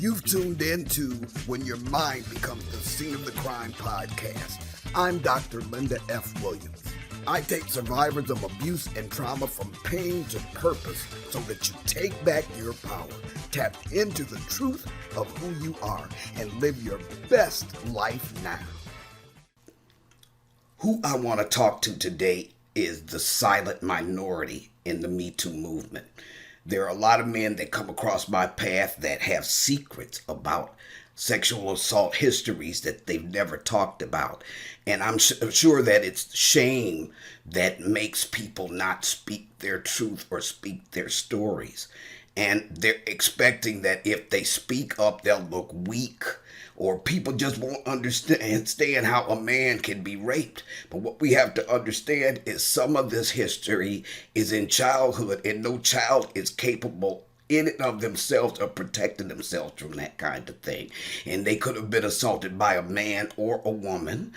You've tuned in to When Your Mind Becomes the Scene of the Crime podcast. I'm Dr. Linda F. Williams. I take survivors of abuse and trauma from pain to purpose so that you take back your power, tap into the truth of who you are, and live your best life now. Who I want to talk to today is the silent minority in the Me Too movement. There are a lot of men that come across my path that have secrets about sexual assault histories that they've never talked about. And I'm sure that it's shame that makes people not speak their truth or speak their stories. And they're expecting that if they speak up, they'll look weak, or people just won't understand how a man can be raped. But what we have to understand is some of this history is in childhood, and no child is capable in and of themselves of protecting themselves from that kind of thing. And they could have been assaulted by a man or a woman.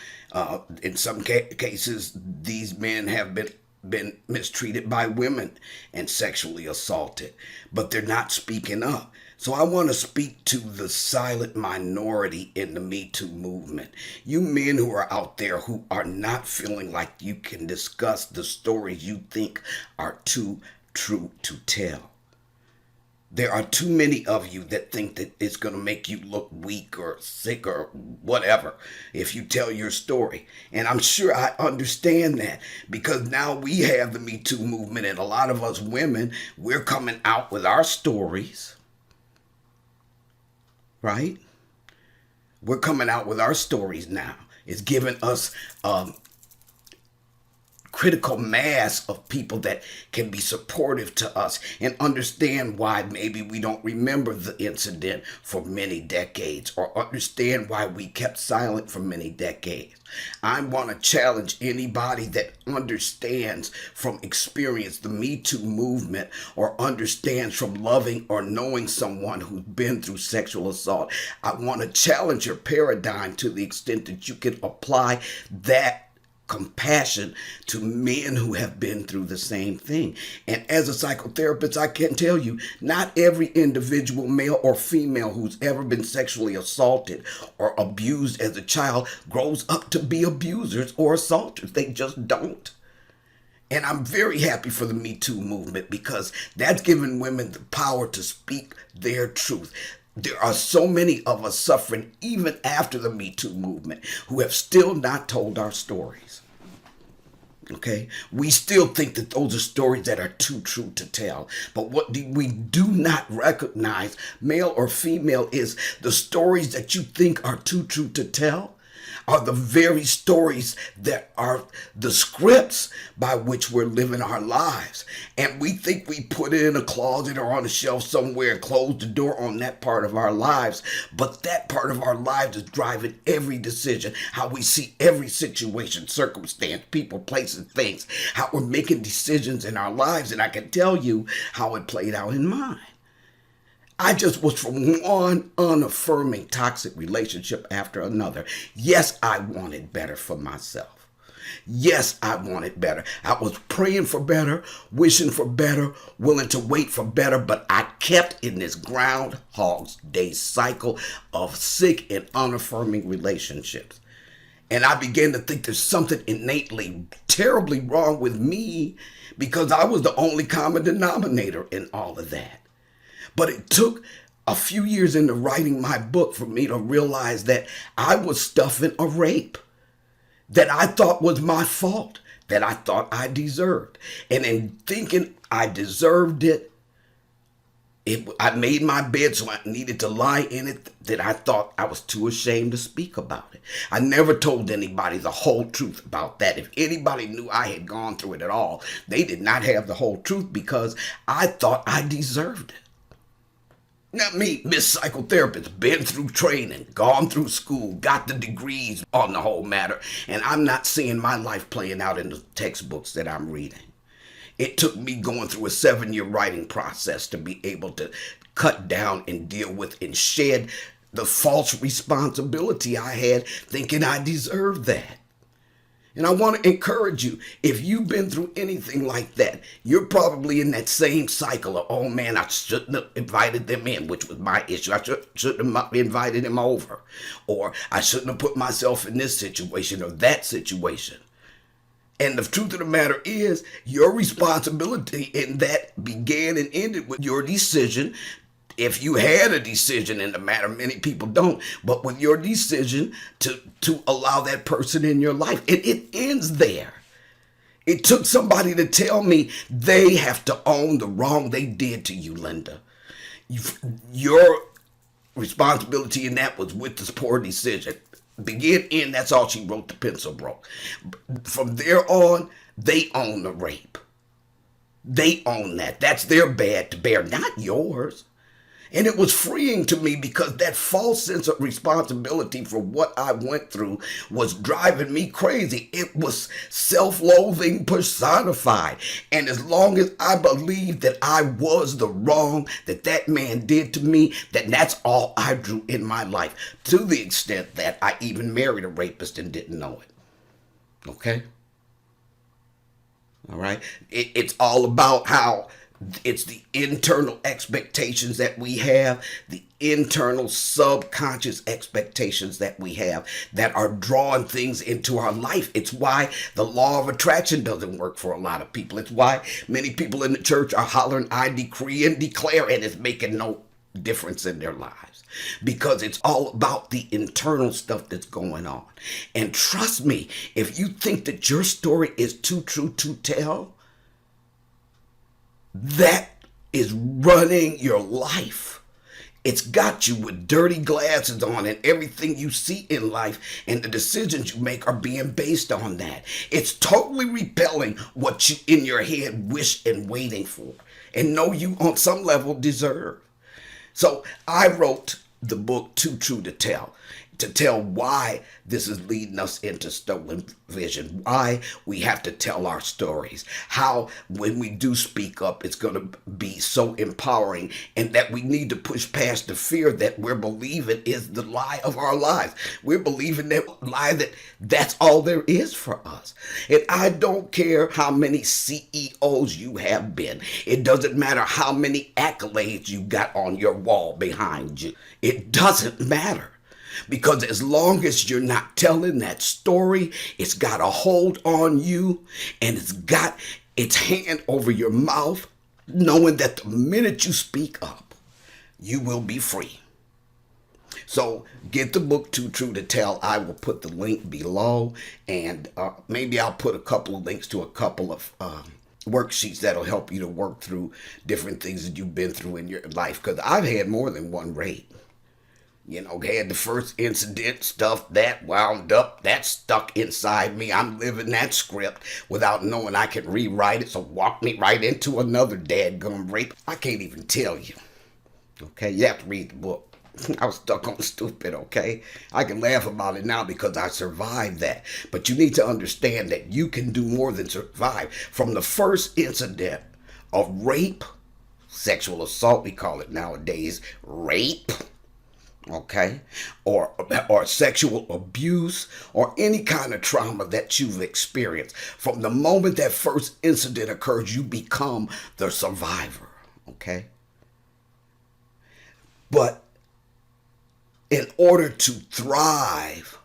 In some cases, these men have been mistreated by women and sexually assaulted, but they're not speaking up. So I want to speak to the silent minority in the Me Too movement. You men who are out there who are not feeling like you can discuss the stories you think are too true to tell. There are too many of you that think that it's going to make you look weak or sick or whatever if you tell your story. And I'm sure I understand that, because now we have the Me Too movement, and a lot of us women, we're coming out with our stories, right? We're coming out with our stories now. It's giving us critical mass of people that can be supportive to us and understand why maybe we don't remember the incident for many decades, or understand why we kept silent for many decades. I want to challenge anybody that understands from experience the Me Too movement, or understands from loving or knowing someone who's been through sexual assault. I want to challenge your paradigm to the extent that you can apply that compassion to men who have been through the same thing. And as a psychotherapist, I can tell you, not every individual, male or female, who's ever been sexually assaulted or abused as a child grows up to be abusers or assaulters. They just don't. And I'm very happy for the Me Too movement, because that's given women the power to speak their truth. There are so many of us suffering even after the Me Too movement who have still not told our stories. Okay? We still think that those are stories that are too true to tell. But what we do not recognize, male or female, is the stories that you think are too true to tell are the very stories that are the scripts by which we're living our lives. And we think we put it in a closet or on a shelf somewhere and close the door on that part of our lives. But that part of our lives is driving every decision, how we see every situation, circumstance, people, places, things, how we're making decisions in our lives. And I can tell you how it played out in mine. I just was from one unaffirming toxic relationship after another. Yes, I wanted better for myself. Yes, I wanted better. I was praying for better, wishing for better, willing to wait for better, but I kept in this Groundhog's Day cycle of sick and unaffirming relationships. And I began to think there's something innately terribly wrong with me, because I was the only common denominator in all of that. But it took a few years into writing my book for me to realize that I was stuffing a rape that I thought was my fault, that I thought I deserved. And in thinking I deserved it, I made my bed so I needed to lie in it, that I thought I was too ashamed to speak about it. I never told anybody the whole truth about that. If anybody knew I had gone through it at all, they did not have the whole truth, because I thought I deserved it. Not me, Miss Psychotherapist, been through training, gone through school, got the degrees on the whole matter, and I'm not seeing my life playing out in the textbooks that I'm reading. It took me going through a 7-year writing process to be able to cut down and deal with and shed the false responsibility I had, thinking I deserved that. And I want to encourage you, if you've been through anything like that, you're probably in that same cycle of, oh man, I shouldn't have invited them in, which was my issue. I shouldn't have invited them over. Or I shouldn't have put myself in this situation or that situation. And the truth of the matter is, your responsibility in that began and ended with your decision. If you had a decision in the matter, many people don't, but with your decision to allow that person in your life, it ends there. It took somebody to tell me they have to own the wrong they did to you, Linda. Your responsibility in that was with this poor decision. Begin, end, that's all she wrote, the pencil broke. From there on, they own the rape. They own that. That's their bad to bear, not yours. And it was freeing to me because that false sense of responsibility for what I went through was driving me crazy. It was self-loathing personified. And as long as I believed that I was the wrong that man did to me, that's all I drew in my life, to the extent that I even married a rapist and didn't know it. Okay? All right? It's all about how it's the internal expectations that we have, the internal subconscious expectations that we have that are drawing things into our life. It's why the law of attraction doesn't work for a lot of people. It's why many people in the church are hollering, I decree and declare, and it's making no difference in their lives. Because it's all about the internal stuff that's going on. And trust me, if you think that your story is too true to tell, that is running your life. It's got you with dirty glasses on, and everything you see in life and the decisions you make are being based on that. It's totally repelling what you in your head wish and waiting for and know you on some level deserve. So I wrote the book Too True to tell why this is leading us into stolen vision, why we have to tell our stories, how when we do speak up, it's going to be so empowering, and that we need to push past the fear that we're believing is the lie of our lives. We're believing that lie that's all there is for us. And I don't care how many CEOs you have been. It doesn't matter how many accolades you got on your wall behind you. It doesn't matter. Because as long as you're not telling that story, it's got a hold on you, and it's got its hand over your mouth, knowing that the minute you speak up, you will be free. So get the book Too True to Tell. I will put the link below, and maybe I'll put a couple of links to a couple of worksheets that'll help you to work through different things that you've been through in your life. Because I've had more than one rape. You know, had the first incident, stuff that wound up, that stuck inside me. I'm living that script without knowing I can rewrite it. So walk me right into another dadgum rape. I can't even tell you. Okay, you have to read the book. I was stuck on stupid, okay? I can laugh about it now because I survived that. But you need to understand that you can do more than survive. From the first incident of rape, sexual assault, we call it nowadays, rape, okay, or sexual abuse, or any kind of trauma that you've experienced. From the moment that first incident occurs, you become the survivor, okay? But in order to thrive,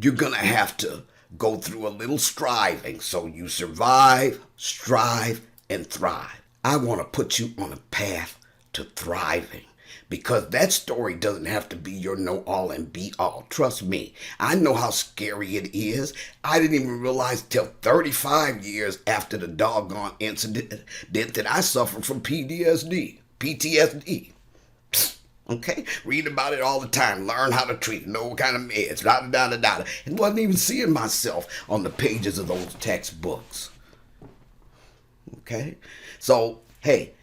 you're going to have to go through a little striving. So you survive, strive, and thrive. I want to put you on a path to thriving. Because that story doesn't have to be your know-all and be-all. Trust me, I know how scary it is. I didn't even realize till 35 years after the doggone incident that I suffered from PTSD. Okay? Read about it all the time. Learn how to treat it. Know what kind of meds. Da-da-da-da-da. And wasn't even seeing myself on the pages of those textbooks. Okay? So, hey,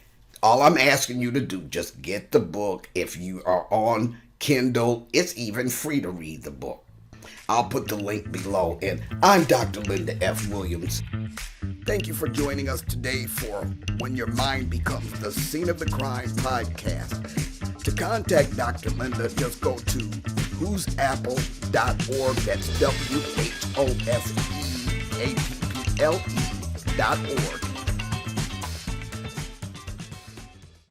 all I'm asking you to do, just get the book. If you are on Kindle, it's even free to read the book. I'll put the link below. And I'm Dr. Linda F. Williams. Thank you for joining us today for When Your Mind Becomes the Scene of the Crime podcast. To contact Dr. Linda, just go to whosapple.org. That's WHOSE CAPPLE.org.